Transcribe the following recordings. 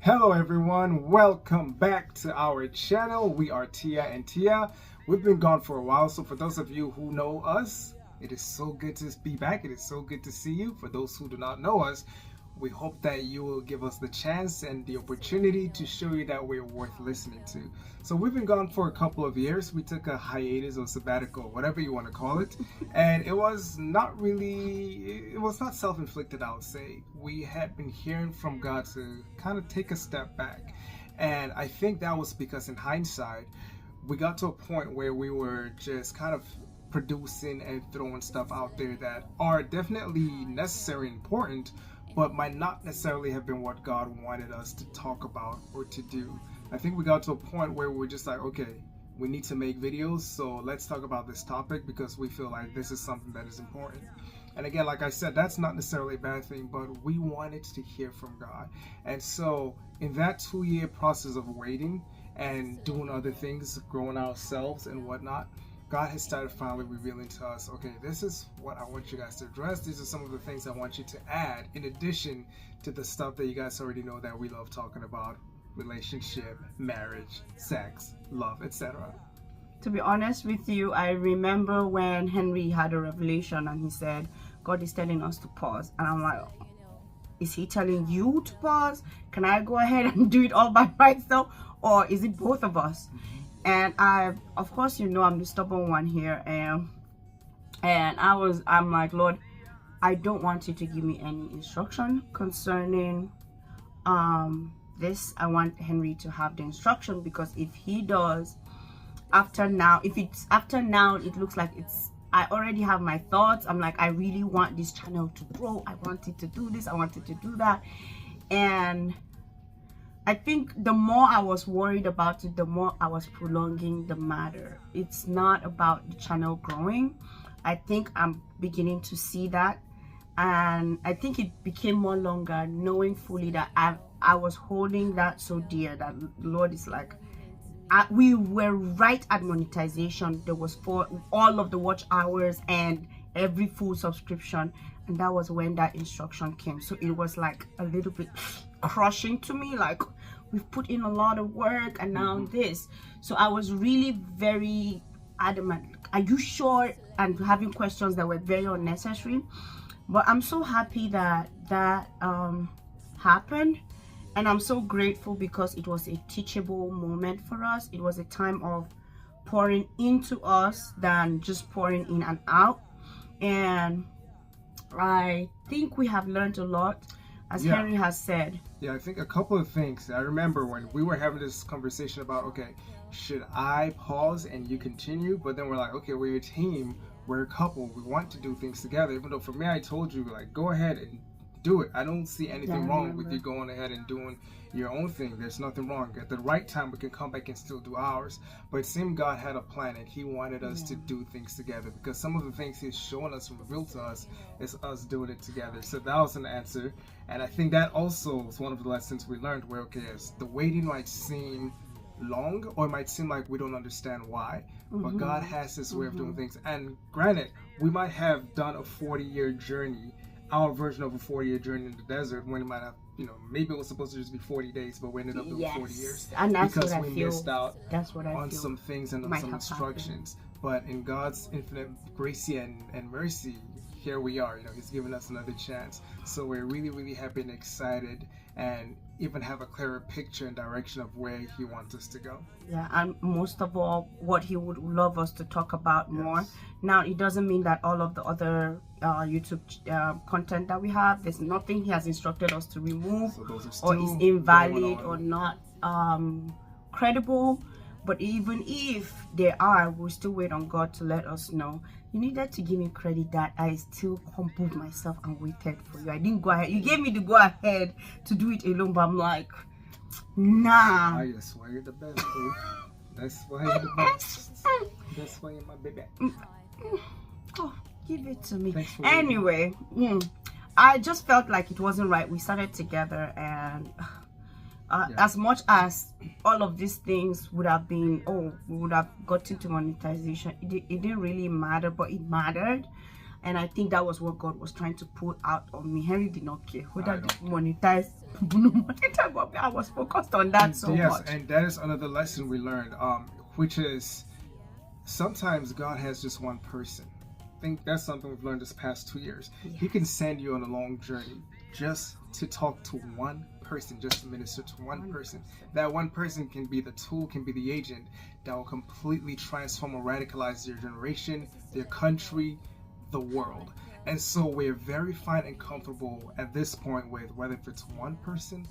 Hello everyone, welcome back to our channel. We are Tia and Tia. We've been gone for a while, so for those of you who know us, it is so good to be back. It is so good to see you. For those who do not know us, we hope that you will give us the chance and the opportunity to show you that we're worth listening to. So we've been gone for a couple of years. We took a hiatus or sabbatical, whatever you want to call it. And it was not self-inflicted, I would say. We had been hearing from God to kind of take a step back. And I think that was because in hindsight, we got to a point where we were just kind of producing and throwing stuff out there that are definitely necessary and important, but might not necessarily have been what God wanted us to talk about or to do. I think we got to a point where we're just like, okay, we need to make videos, so let's talk about this topic because we feel like this is something that is important. And again, like I said, that's not necessarily a bad thing, but we wanted to hear from God. And so in that 2-year process of waiting and doing other things, growing ourselves and whatnot, God has started finally revealing to us, okay, this is what I want you guys to address. These are some of the things I want you to add in addition to the stuff that you guys already know that we love talking about: relationship, marriage, sex, love, etc. To be honest with you, I remember when Henry had a revelation and he said, God is telling us to pause. And I'm like, is he telling you to pause? Can I go ahead and do it all by myself? Or is it both of us? And of course, I'm the stubborn one here. And I'm like, Lord, I don't want you to give me any instruction concerning this. I want Henry to have the instruction, because if he does, if it's after now, it looks like I already have my thoughts. I'm like, I really want this channel to grow. I want it to do this. I want it to do that. And I think the more I was worried about it, the more I was prolonging the matter. It's not about the channel growing. I think I'm beginning to see that. And I think it became more longer, knowing fully that I was holding that so dear that the Lord is like, we were right at monetization. There was for all of the watch hours and every full subscription, and that was when that instruction came. So it was like a little bit crushing to me, like, we've put in a lot of work and now this. So I was really very adamant, are you sure, and having questions that were very unnecessary. But I'm so happy that happened. And I'm so grateful, because it was a teachable moment for us. It was a time of pouring into us than just pouring in and out. And I think we have learned a lot, as Henry has said. Yeah, I think a couple of things. I remember when we were having this conversation about, okay, should I pause and you continue? But then we're like, okay, we're a team, we're a couple, we want to do things together. Even though for me, I told you, like, go ahead and do it. I don't see anything wrong with you going ahead and doing your own thing. There's nothing wrong. At the right time, we can come back and still do ours. But it seemed God had a plan, and he wanted us to do things together, because some of the things he's showing us and revealed to us is us doing it together. So that was an answer. And I think that also was one of the lessons we learned, where, okay, as the waiting might seem long, or it might seem like we don't understand why, but God has his way of doing things. And granted, we might have done a 40-year journey, our version of a 40-year journey in the desert, when it might have, maybe it was supposed to just be 40 days, but we ended up doing 40 years. And that's because what we I feel, missed out on some things and on some instructions. But in God's infinite grace and mercy, here we are. He's given us another chance. So we're really, really happy and excited, and even have a clearer picture and direction of where he wants us to go. Yeah, and most of all, what he would love us to talk about more. Now, it doesn't mean that all of the other YouTube content that we have, there's nothing he has instructed us to remove, so or is invalid or not credible. But even if they are, we'll still wait on God to let us know. You needed to give me credit that I still humbled myself and waited for you. I didn't go ahead. You gave me the go ahead to do it alone, but I'm like, nah. That's why you're the best, boo. That's why you're the best. That's why you're my baby. Oh, give it to me. Anyway, I just felt like it wasn't right. We started together, and as much as all of these things would have been, we would have gotten to monetization, it didn't really matter, but it mattered. And I think that was what God was trying to put out on me. Henry did not care whether they don't monetize, no monetize, but I was focused on that so Yes, much. and that is another lesson we learned, which is sometimes God has just one person. I think that's something we've learned this past 2 years. He can send you on a long journey just to talk to one person, just to minister to one person. That one person can be the tool, can be the agent that will completely transform or radicalize your generation, their country, the world. And so we're very fine and comfortable at this point with whether if it's one person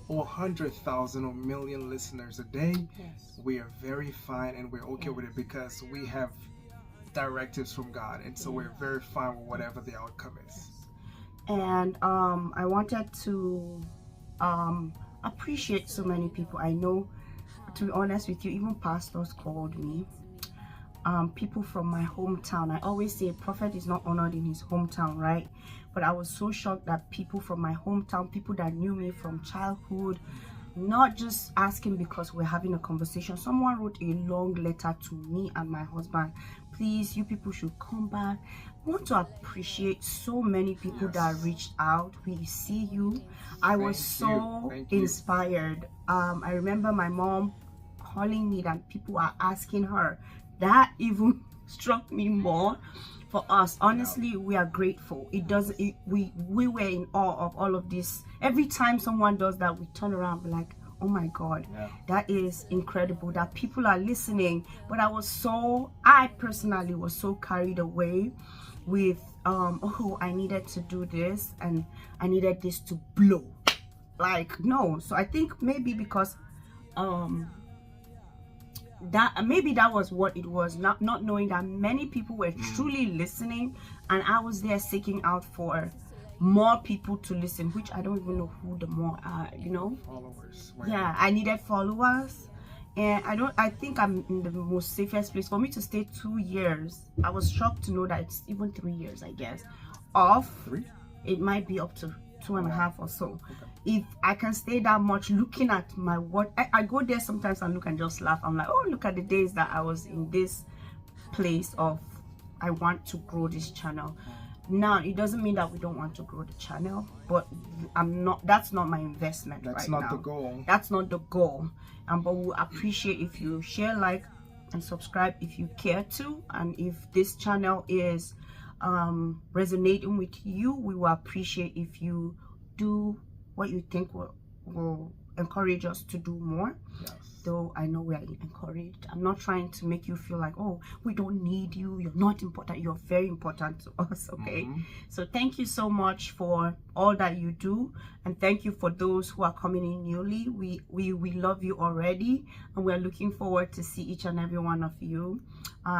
or 100,000 or million listeners a day. Yes. We are very fine and we're okay with it because we have directives from God, and so we're very fine with whatever the outcome is. And I wanted to appreciate so many people. I know, to be honest with you, even pastors called me. People from my hometown. I always say a prophet is not honored in his hometown, right? But I was so shocked that people from my hometown, people that knew me from childhood, not just asking because we're having a conversation. Someone wrote a long letter to me and my husband. Please, you people should come back. I want to appreciate so many people that reached out. We see you. I was so inspired. I remember my mom calling me that people are asking her. That even struck me more. For us, honestly, we are grateful. We were in awe of all of this. Every time someone does that, we turn around and be like, oh my God, that is incredible that people are listening. But I personally was so carried away with oh, I needed to do this and I needed this to blow. Like, no. So I think maybe because that was what it was, not knowing that many people were truly listening, and I was there seeking out for more people to listen, which I don't even know who the more are, Followers. Yeah, I needed followers, and I think I'm in the most safest place. For me to stay 2 years, I was shocked to know that it's even 3 years, I guess, off. 3? It might be up to 2.5 or so. Okay. If I can stay that much looking at my work, I go there sometimes and look and just laugh. I'm like, oh, look at the days that I was in this place of I want to grow this channel. Now, it doesn't mean that we don't want to grow the channel, but that's not my investment right now. That's not the goal. That's not the goal. But we'll appreciate if you share, like, and subscribe if you care to. And if this channel is resonating with you, we will appreciate if you do what you think will encourage us to do more. Yes. Though I know we are encouraged. I'm not trying to make you feel like, oh, we don't need you, you're not important. You're very important to us, okay? So thank you so much for all that you do, and thank you for those who are coming in newly. We love you already, and we're looking forward to see each and every one of you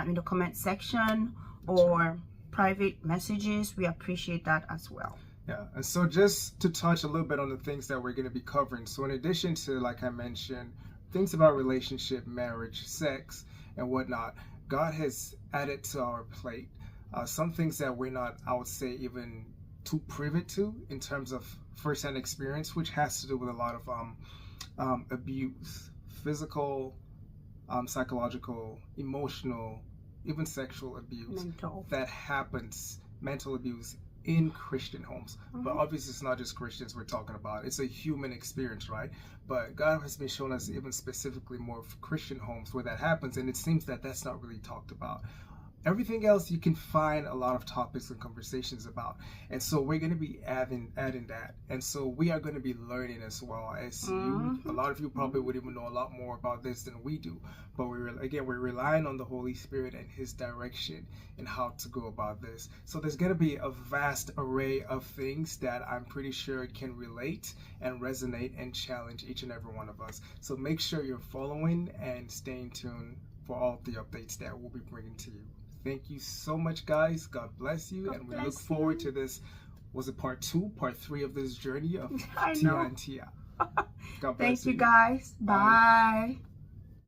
in the comment section or private messages. We appreciate that as well. Yeah, and so just to touch a little bit on the things that we're going to be covering. So in addition to, like I mentioned, things about relationship, marriage, sex, and whatnot, God has added to our plate some things that we're not, I would say, even too privy to in terms of first-hand experience, which has to do with a lot of abuse, physical, psychological, emotional, even sexual abuse that happens, mental abuse in Christian homes. But obviously it's not just Christians we're talking about. It's a human experience, right? But God has been showing us even specifically more of Christian homes where that happens, and it seems that that's not really talked about. Everything else you can find a lot of topics and conversations about, and so we're going to be adding that, and so we are going to be learning as well as you. A lot of you probably would even know a lot more about this than we do, but we're relying on the Holy Spirit and His direction in how to go about this. So there's going to be a vast array of things that I'm pretty sure can relate and resonate and challenge each and every one of us. So make sure you're following and staying tuned for all of the updates that we'll be bringing to you. Thank you so much, guys. God bless you. And we look forward to this. Was it part 2, part 3 of this journey of Tia and Tia? God bless you. Thank you, guys. Bye.